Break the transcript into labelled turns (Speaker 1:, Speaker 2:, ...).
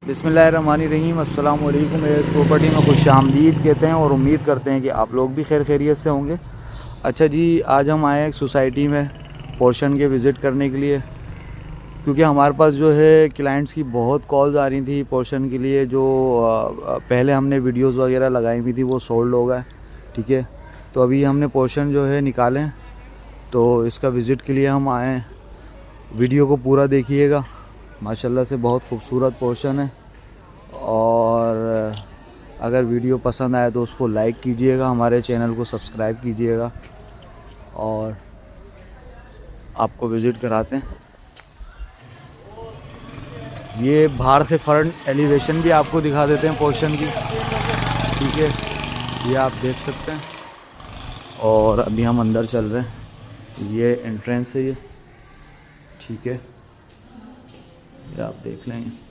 Speaker 1: बिस्मिल्लाहिर्रहमानिर्रहीम अस्सलाम वालेकुम। एस प्रॉपर्टी में खुशामदीद कहते हैं और उम्मीद करते हैं कि आप लोग भी खैर खैरियत से होंगे। अच्छा जी, आज हम आए एक सोसाइटी में पोर्शन के विज़िट करने के लिए, क्योंकि हमारे पास जो है क्लाइंट्स की बहुत कॉल्स आ रही थी पोर्शन के लिए। जो पहले हमने वीडियोस वगैरह लगाई हुई थी वो सोल्ड हो गए, ठीक है। तो अभी हमने पोर्शन जो है निकालें, तो इसका विज़िट के लिए हम आए हैं। वीडियो को पूरा देखिएगा, माशाल्लाह से बहुत खूबसूरत पोर्शन है। और अगर वीडियो पसंद आए तो उसको लाइक कीजिएगा, हमारे चैनल को सब्सक्राइब कीजिएगा और आपको विज़िट कराते हैं। ये बाहर से फ्रंट एलिवेशन भी आपको दिखा देते हैं पोर्शन की, ठीक है। ये आप देख सकते हैं। और अभी हम अंदर चल रहे हैं। ये एंट्रेंस है ये, ठीक है। ये आप देख लेंगे।